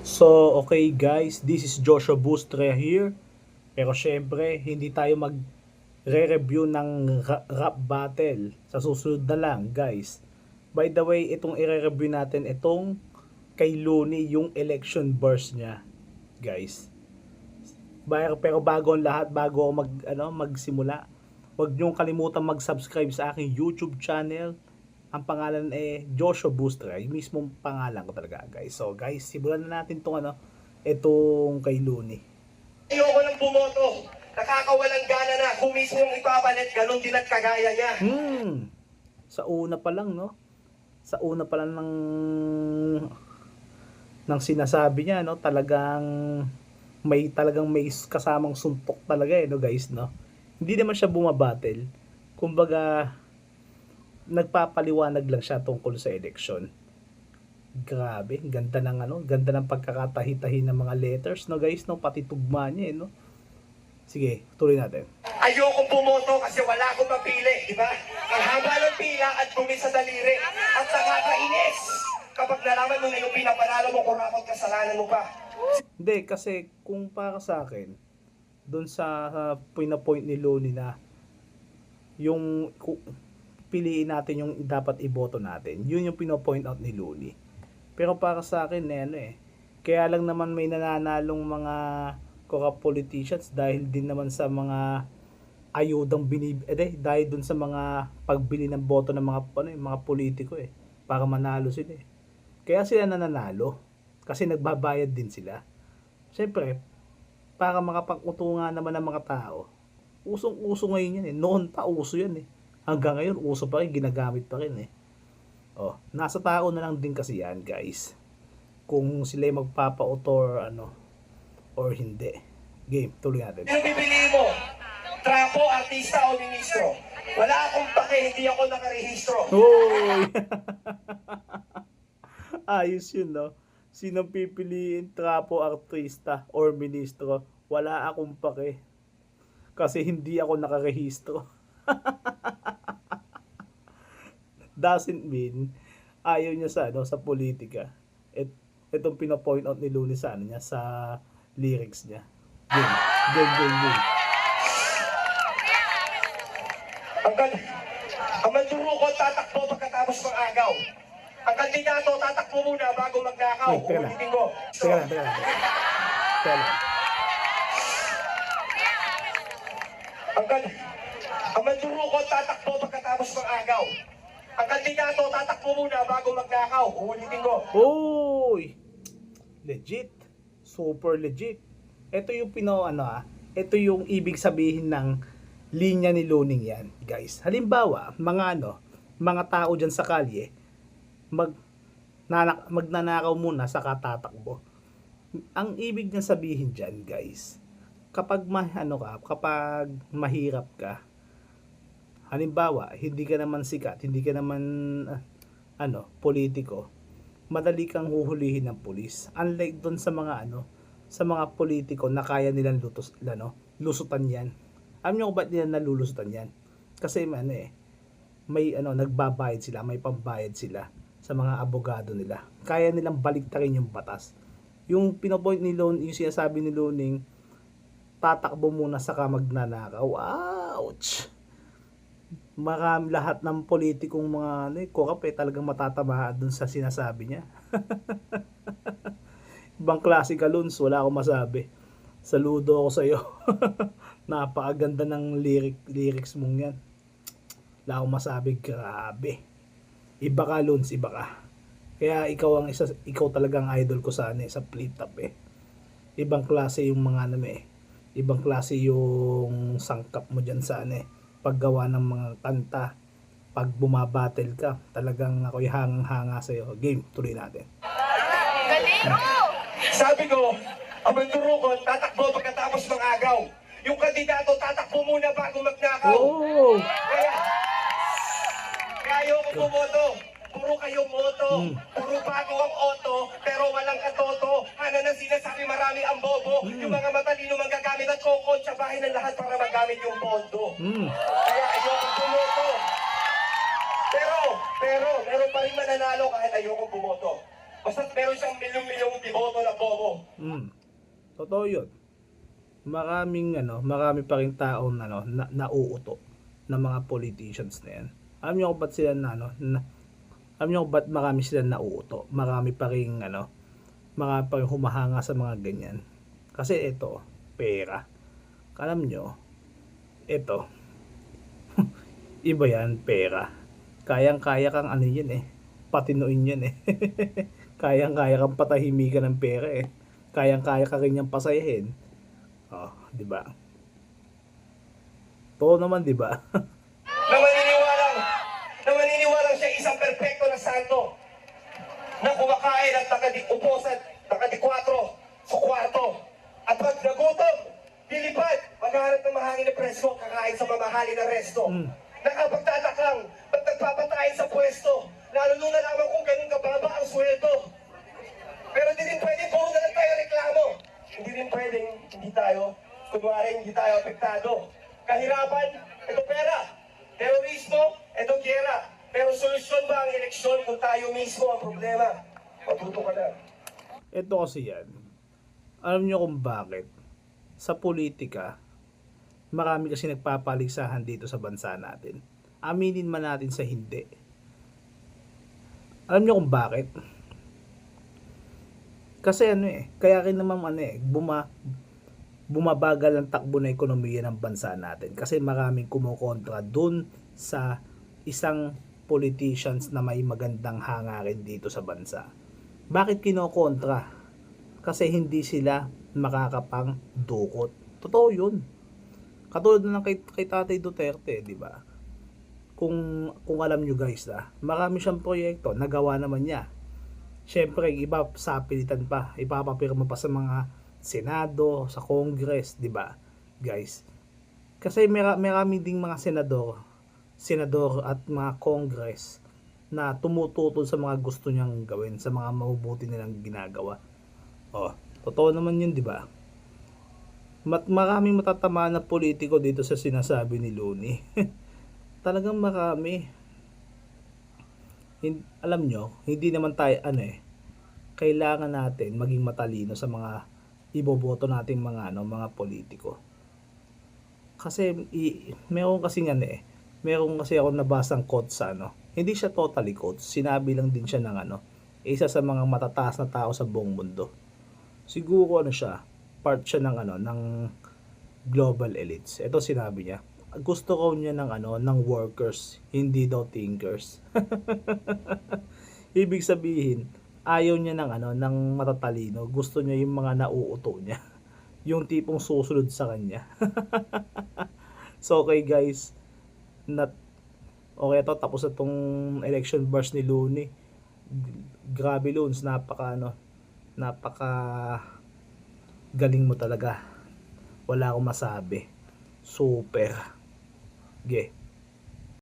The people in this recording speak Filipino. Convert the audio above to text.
So, okay guys, this is Joshua Bustre here. Pero syempre, hindi tayo mag-re-review ng rap battle. Sa susunod na lang, guys. By the way, itong i-review natin, itong kay Looney, yung election verse niya, guys. Pero bago ang lahat, bago ako magsimula, huwag niyong kalimutan mag-subscribe sa aking YouTube channel. Ang pangalan Joshua Bustra, yung mismong pangalan ko talaga, guys. So guys, simulan na natin itong kay Looney. Ayoko nang bumoto. Nakakawalang gana na. Kung mismo yung ipapalit, ganun din at kagaya niya. Sa una pa lang, no? Sa una pa lang ng sinasabi niya, no? Talagang may kasamang suntok talaga no, guys, no? Hindi naman siya bumabattle. Kumbaga, nagpapaliwanag lang siya tungkol sa eleksyon. Grabe, ganda ng pagkakatahi-tahi ng mga letters, no, guys, no? Pati tugma niya, no? Sige, tuloy natin. Ayokong bumoto kasi wala akong mapili, di ba? Ang haba ng pila at dumi sa daliri. At nakakainis kapag nalaman mo na yung pinapanalo mo, kurakot kasalanan mo pa. Hindi, kasi kung para sa akin, doon sa point ni Looney na yung piliin natin yung dapat iboto natin, yun yung pino-point out ni Looney. Pero para sa akin, kaya lang naman may nananalong mga corrupt politicians dahil din naman sa mga ayudang dahil dun sa mga pagbili ng boto ng mga politiko para manalo sila Kaya sila nananalo kasi nagbabayad din sila. Siyempre, para makapag-utungan naman ng mga tao. Usong-uso ngayon yan Noon pa uso yan Hanggang ngayon uso pa rin, ginagamit pa rin nasa tao na lang din kasi yan, guys. Kung sila magpapa-auto or hindi. Game, tuloy natin. Sino bibili mo? Trapo, artista o ministro? Wala akong pake, hindi ako nakarehistro. Hoy! Ayos yun, no? Sinong pipiliin, trapo, artista, or ministro? Wala akong pake. Kasi hindi ako nakarehistro. Doesn't mean ayaw niya sa politika. Itong pino-point out ni Looney sa sa lyrics niya. Game. Ang mandurukot tatakbo pagkatapos ng agaw. Ang kandidato tatakbo muna bago magnakaw. Ulitin ko. Teka lang. Ang mandurukot tatakbo pagkatapos ng agaw. Ang kandidato tatakbo muna bago magnakaw. Ulitin ko. Hoy! Legit. Super legit. Ito yung ito yung ibig sabihin ng linya ni Looney yan, guys. Halimbawa, mga tao diyan sa kalye, magnanakaw muna sa katatakbo. Ang ibig niya sabihin diyan, guys, kapag kapag mahirap ka, halimbawa, hindi ka naman sikat, hindi ka naman politiko, madali kang huhulihin ng pulis. Unlike doon sa mga politiko na kaya nilang lusutan yan. Alam niyo kung ba't nila nalulusutan yan? Kasi may nagbabayad sila, may pambayad sila sa mga abogado nila. Kaya nilang baliktarin yung batas. Yung pinopoint ni Looney, yung sinasabi ni Looney, tatakbo muna saka magnanakaw. Ouch! Lahat ng politikong mga corrupt talagang matatamaan dun sa sinasabi niya. Ibang klase ka, Luns, wala akong masabi. Saludo ako sa iyo. Napakaganda ng lyrics mong yan. Wala akong masabi, grabe. Iba ka, Luns, iba ka. Kaya ikaw talagang idol ko sa flip top Ibang klase yung mga ibang klase yung sangkap mo diyan sa paggawa ng mga kanta. Pag bumabattle ka, talagang ako'y hangang-hanga sa iyo. Game, tuloy natin. Sabi ko, ang mandurukot tatakbo pagkatapos ng agaw. Yung kandidato tatakbo muna bago magnakaw. Oh! Kaya ayoko bumoto. Puro kayo moto. Puro bago ang auto, pero walang katoto. Ano na sinasabi, marami ang bobo. Yung mga matalino manggagamit at kokontsabahin ng lahat para magamit yung pondo. Kaya ayoko bumoto. Pero, meron pa rin mananalo kahit ayoko bumoto. Basta't meron siyang milyong-milyong iboto na bobo. Totoo yun. Marami pa rin taong nauuto ng mga politicians na yan. Alam niyo kung ba't sila alam niyo kung ba't marami sila nauuto? Marami pa rin humahanga sa mga ganyan. Kasi ito, pera. Alam nyo, ito, iba yan, pera. Kayang-kaya kang patinuin yan eh. Kayang-kaya kang patahimikan ng pera eh. Kayang-kaya ka rin niyang pasayahin. Oh, di ba? To naman, di ba? na maniniwalang siya isang perpekto na santo na kumakain at nakadiupo sa nakadikwatro sa kwarto at pag nagutom, dilipad, maghahanap ng mahangin na presko, kakain sa mamahalin na resto. Nakapagtatakang, pag nagpapatayin sa pwesto, lalo nung nalaman kung ganun kababa ang sweldo. Pero hindi rin pwedeng puro na lang tayo reklamo. Hindi rin pwedeng hindi tayo apektado. Kahirapan, ito pera. Terorismo, ito gera. Pero solusyon ba ang eleksyon kung tayo mismo ang problema? Matuto ka na. Ito kasi yan. Alam niyo kung bakit? Sa politika, marami kasi nagpapaligsahan dito sa bansa natin. Aminin man natin sa hindi. Alam niyo kung bakit? Kasi kaya rin naman bumabagal ang takbo na ekonomiya ng bansa natin. Kasi maraming kumukontra dun sa isang politicians na may magandang hangarin dito sa bansa. Bakit kinokontra? Kasi hindi sila makakapang dukot. Totoo yun. Katulad na lang kay Tatay Duterte, di ba? Kung alam nyo guys, marami siyang proyekto, nagawa naman niya. Siyempre, iba sa pilitan pa, ipapapirma pa sa mga Senado, sa Congress, di ba? Guys. Kasi marami ding mga senador at mga Congress na tumututol sa mga gusto niyang gawin, sa mga mabubuti nilang ginagawa. Oh, totoo naman yun, di ba? Maraming matatama na politiko dito sa sinasabi ni Luni. Talagang marami. Alam nyo, hindi naman tayo, kailangan natin maging matalino sa mga iboboto natin mga politiko. Kasi, meron kasi ako nabasang quote sa hindi siya totally quote, sinabi lang din siya ng isa sa mga matataas na tao sa buong mundo. Siguro part siya ng global elites. Ito sinabi niya, gusto ko niya ng workers, hindi daw thinkers. Ibig sabihin, ayaw niya ng matatalino, gusto niya yung mga nauuto niya. Yung tipong susunod sa kanya. So okay guys, okay, tapos na tong election bars ni Luni. Grabe Loons, napaka galing mo talaga. Wala akong masabi. Super.